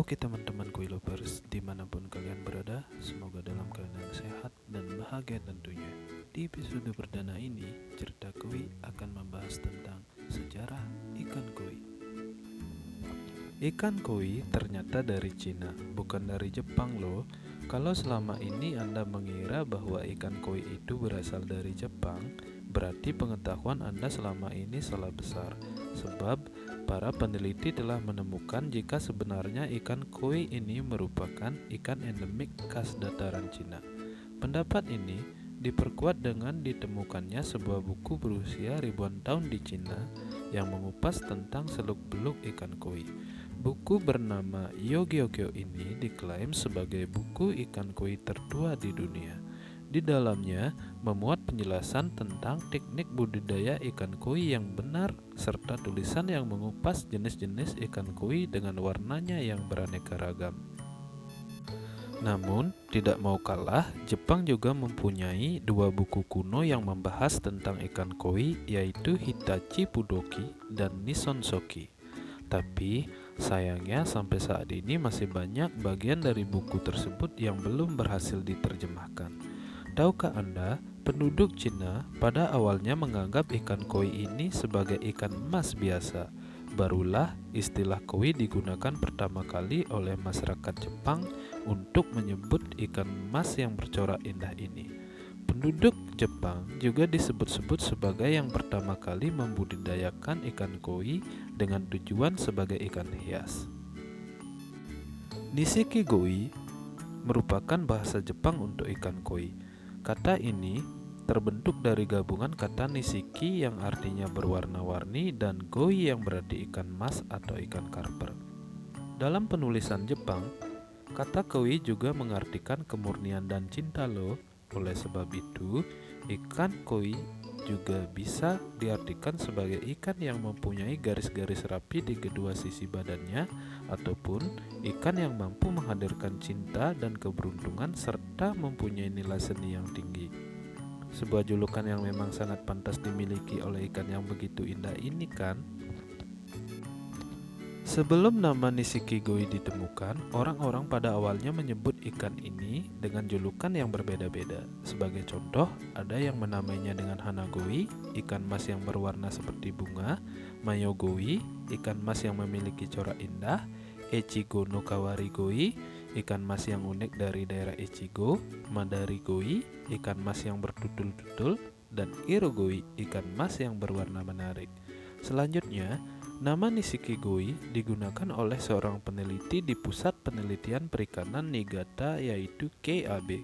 Oke teman-teman Koi Lovers, dimanapun kalian berada, semoga dalam keadaan sehat dan bahagia tentunya. Di episode perdana ini, cerita Koi akan membahas tentang sejarah ikan koi. Ikan koi ternyata dari Cina, bukan dari Jepang loh. Kalau selama ini Anda mengira bahwa ikan koi itu berasal dari Jepang, berarti pengetahuan Anda selama ini salah besar. Sebab para peneliti telah menemukan jika sebenarnya ikan koi ini merupakan ikan endemik khas dataran Cina. Pendapat ini diperkuat dengan ditemukannya sebuah buku berusia ribuan tahun di Cina yang mengupas tentang seluk-beluk ikan koi. Buku bernama Yogyokyo ini diklaim sebagai buku ikan koi tertua di dunia. Di dalamnya memuat penjelasan tentang teknik budidaya ikan koi yang benar serta tulisan yang mengupas jenis-jenis ikan koi dengan warnanya yang beraneka ragam. Namun, tidak mau kalah, Jepang juga mempunyai dua buku kuno yang membahas tentang ikan koi, yaitu Hitachi Pudoki dan Nisson Shoki. Tapi, sayangnya sampai saat ini masih banyak bagian dari buku tersebut yang belum berhasil diterjemahkan. Tahukah Anda, penduduk Cina pada awalnya menganggap ikan koi ini sebagai ikan emas biasa. Barulah istilah koi digunakan pertama kali oleh masyarakat Jepang untuk menyebut ikan emas yang bercorak indah ini. Penduduk Jepang juga disebut-sebut sebagai yang pertama kali membudidayakan ikan koi dengan tujuan sebagai ikan hias. Nishiki goi merupakan bahasa Jepang untuk ikan koi. Kata ini terbentuk dari gabungan kata nishiki yang artinya berwarna-warni dan goi yang berarti ikan mas atau ikan karper. Dalam penulisan Jepang, kata koi juga mengartikan kemurnian dan cinta loh. Oleh sebab itu, ikan koi juga bisa diartikan sebagai ikan yang mempunyai garis-garis rapi di kedua sisi badannya, ataupun ikan yang mampu menghadirkan cinta dan keberuntungan serta mempunyai nilai seni yang tinggi. Sebuah julukan yang memang sangat pantas dimiliki oleh ikan yang begitu indah ini kan? Sebelum nama Nishiki goi ditemukan, orang-orang pada awalnya menyebut ikan ini dengan julukan yang berbeda-beda. Sebagai contoh, ada yang menamainya dengan hanagoi, ikan mas yang berwarna seperti bunga, mayogoi, ikan mas yang memiliki corak indah, Echigo no kawari goi, ikan mas yang unik dari daerah Echigo, madari goi, ikan mas yang bertutul-tutul, dan irogoi, ikan mas yang berwarna menarik. Selanjutnya, nama Nishiki goi digunakan oleh seorang peneliti di Pusat Penelitian Perikanan Niigata yaitu KAB.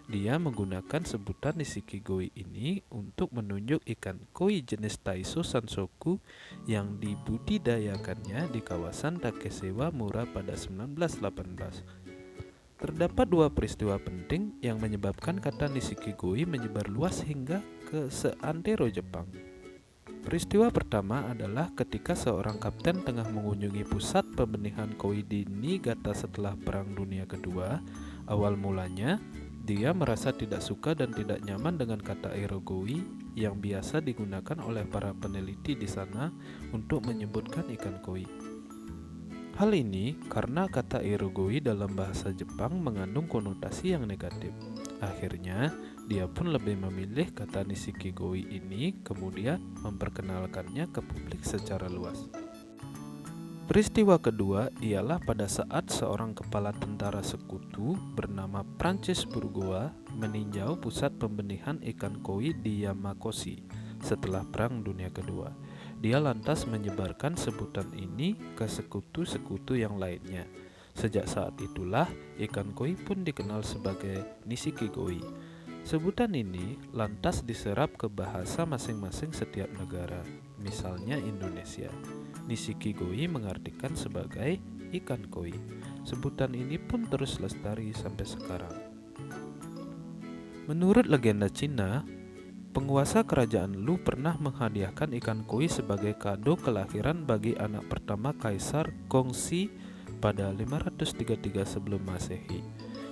Dia menggunakan sebutan Nishiki goi ini untuk menunjuk ikan koi jenis Taiso Sansoku yang dibudidayakannya di kawasan Takesewa Mura pada 1918. Terdapat dua peristiwa penting yang menyebabkan kata Nishiki goi menyebar luas hingga ke seantero Jepang. Peristiwa pertama adalah ketika seorang kapten tengah mengunjungi pusat pembenihan koi di Niigata setelah Perang Dunia Kedua. Awal mulanya, dia merasa tidak suka dan tidak nyaman dengan kata erogoi yang biasa digunakan oleh para peneliti di sana untuk menyebutkan ikan koi. Hal ini karena kata erogoi dalam bahasa Jepang mengandung konotasi yang negatif. Akhirnya, dia pun lebih memilih kata Nishiki goi ini kemudian memperkenalkannya ke publik secara luas. Peristiwa kedua ialah pada saat seorang kepala tentara sekutu bernama Prancis Bourgeois meninjau pusat pembenihan ikan koi di Yamakoshi setelah Perang Dunia Kedua. Dia lantas menyebarkan sebutan ini ke sekutu-sekutu yang lainnya. Sejak saat itulah ikan koi pun dikenal sebagai Nishiki goi. Sebutan ini lantas diserap ke bahasa masing-masing setiap negara, misalnya Indonesia. Nishiki goi mengartikan sebagai ikan koi. Sebutan ini pun terus lestari sampai sekarang. Menurut legenda Cina, penguasa kerajaan Lu pernah menghadiahkan ikan koi sebagai kado kelahiran bagi anak pertama Kaisar Gongxi pada 533 sebelum Masehi.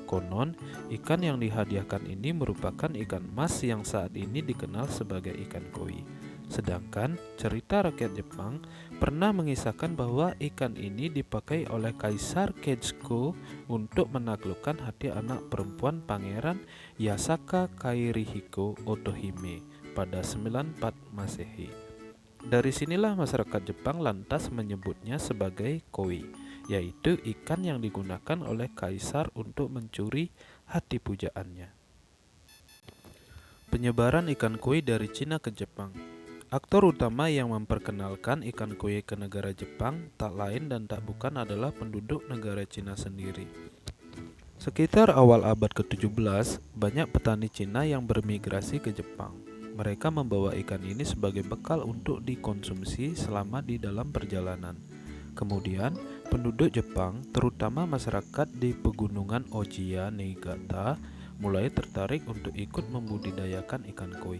Konon, ikan yang dihadiahkan ini merupakan ikan emas yang saat ini dikenal sebagai ikan koi. Sedangkan cerita rakyat Jepang pernah mengisahkan bahwa ikan ini dipakai oleh Kaisar Keiichiro untuk menaklukkan hati anak perempuan Pangeran Yasaka Kairihiko Otohime pada 94 Masehi. Dari sinilah masyarakat Jepang lantas menyebutnya sebagai koi, yaitu ikan yang digunakan oleh kaisar untuk mencuri hati pujaannya. Penyebaran ikan koi dari Cina ke Jepang. Aktor utama yang memperkenalkan ikan koi ke negara Jepang tak lain dan tak bukan adalah penduduk negara Cina sendiri. Sekitar awal abad ke-17, banyak petani Cina yang bermigrasi ke Jepang. Mereka membawa ikan ini sebagai bekal untuk dikonsumsi selama di dalam perjalanan. Kemudian, penduduk Jepang, terutama masyarakat di pegunungan Ojia Niigata, mulai tertarik untuk ikut membudidayakan ikan koi.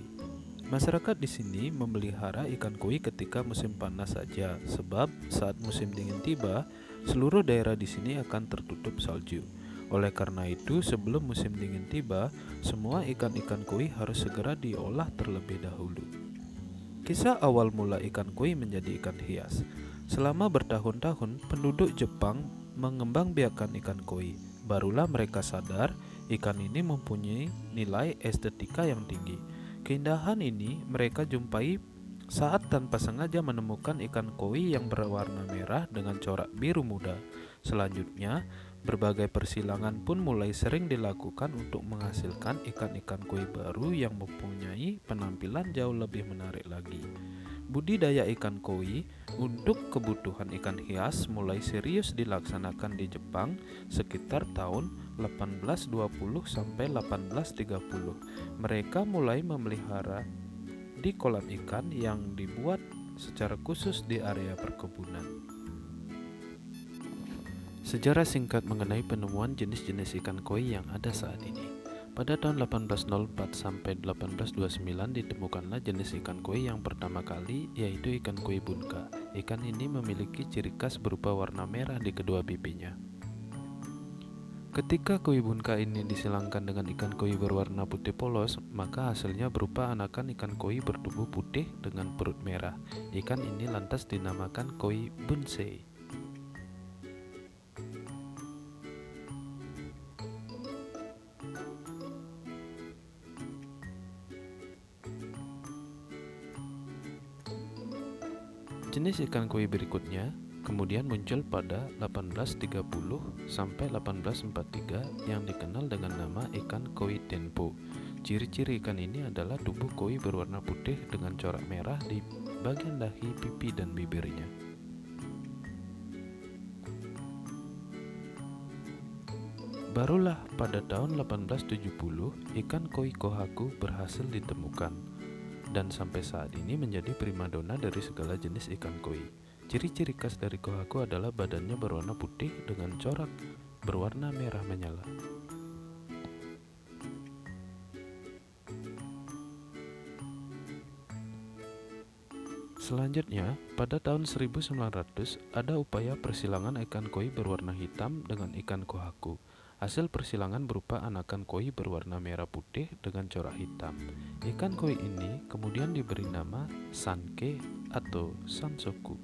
Masyarakat di sini memelihara ikan koi ketika musim panas saja, sebab saat musim dingin tiba, seluruh daerah di sini akan tertutup salju. Oleh karena itu, sebelum musim dingin tiba, semua ikan-ikan koi harus segera diolah terlebih dahulu. Kisah awal mula ikan koi menjadi ikan hias. Selama bertahun-tahun, penduduk Jepang mengembangbiakan ikan koi. Barulah mereka sadar ikan ini mempunyai nilai estetika yang tinggi. Keindahan ini mereka jumpai saat tanpa sengaja menemukan ikan koi yang berwarna merah dengan corak biru muda. Selanjutnya, berbagai persilangan pun mulai sering dilakukan untuk menghasilkan ikan-ikan koi baru yang mempunyai penampilan jauh lebih menarik lagi. Budidaya ikan koi untuk kebutuhan ikan hias mulai serius dilaksanakan di Jepang sekitar tahun 1820 sampai 1830. Mereka mulai memelihara di kolam ikan yang dibuat secara khusus di area perkebunan. Sejarah singkat mengenai penemuan jenis-jenis ikan koi yang ada saat ini. Pada tahun 1804 sampai 1829 ditemukanlah jenis ikan koi yang pertama kali, yaitu ikan koi bunka. Ikan ini memiliki ciri khas berupa warna merah di kedua pipinya. Ketika koi bunka ini disilangkan dengan ikan koi berwarna putih polos, maka hasilnya berupa anakan ikan koi bertubuh putih dengan perut merah. Ikan ini lantas dinamakan koi bunsei. Jenis ikan koi berikutnya kemudian muncul pada 1830 sampai 1843 yang dikenal dengan nama ikan koi tenpo. Ciri-ciri ikan ini adalah tubuh koi berwarna putih dengan corak merah di bagian dahi, pipi, dan bibirnya. Barulah pada tahun 1870 ikan koi kohaku berhasil ditemukan dan sampai saat ini menjadi primadona dari segala jenis ikan koi. Ciri-ciri khas dari kohaku adalah badannya berwarna putih dengan corak berwarna merah menyala. Selanjutnya, pada tahun 1900 ada upaya persilangan ikan koi berwarna hitam dengan ikan kohaku. Hasil persilangan berupa anakan koi berwarna merah putih dengan corak hitam. Ikan koi ini kemudian diberi nama sanke atau sansoku.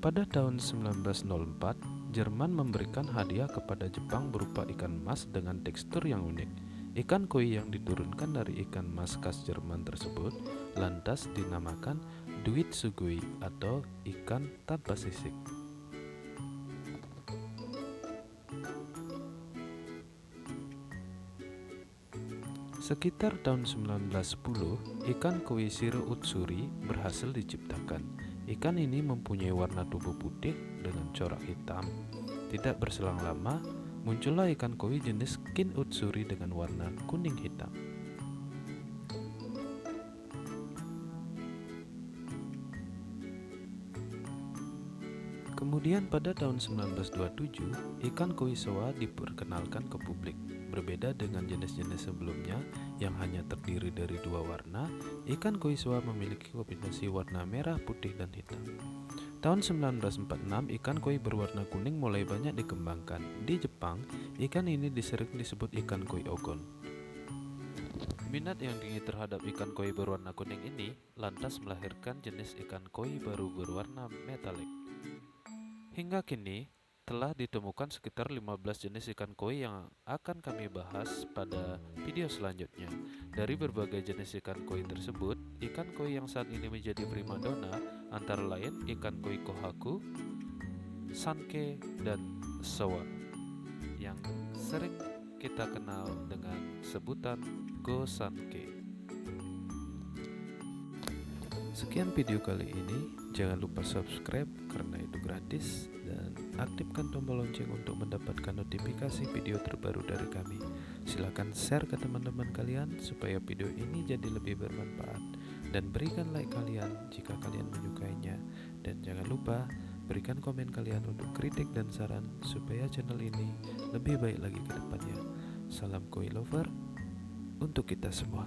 Pada tahun 1904, Jerman memberikan hadiah kepada Jepang berupa ikan mas dengan tekstur yang unik. Ikan koi yang diturunkan dari ikan mas khas Jerman tersebut lantas dinamakan Duitsugoi atau ikan tanpa sisik. Sekitar tahun 1910, ikan koi Shiro Utsuri berhasil diciptakan. Ikan ini mempunyai warna tubuh putih dengan corak hitam. Tidak berselang lama, muncullah ikan koi jenis Kin Utsuri dengan warna kuning hitam. Kemudian pada tahun 1927, ikan koi soa diperkenalkan ke publik. Berbeda dengan jenis-jenis sebelumnya yang hanya terdiri dari dua warna, ikan koi soa memiliki kombinasi warna merah, putih, dan hitam. Tahun 1946, ikan koi berwarna kuning mulai banyak dikembangkan. Di Jepang, ikan ini sering disebut ikan koi ogon. Minat yang tinggi terhadap ikan koi berwarna kuning ini lantas melahirkan jenis ikan koi baru berwarna metalik. Hingga kini, telah ditemukan sekitar 15 jenis ikan koi yang akan kami bahas pada video selanjutnya. Dari berbagai jenis ikan koi tersebut, ikan koi yang saat ini menjadi primadona antara lain ikan koi kohaku, sanke, dan sowa yang sering kita kenal dengan sebutan go sanke. Sekian video kali ini, jangan lupa subscribe karena itu gratis dan aktifkan tombol lonceng untuk mendapatkan notifikasi video terbaru dari kami. Silakan share ke teman-teman kalian supaya video ini jadi lebih bermanfaat dan berikan like kalian jika kalian menyukainya, dan jangan lupa berikan komen kalian untuk kritik dan saran supaya channel ini lebih baik lagi ke depannya. Salam koi lover untuk kita semua.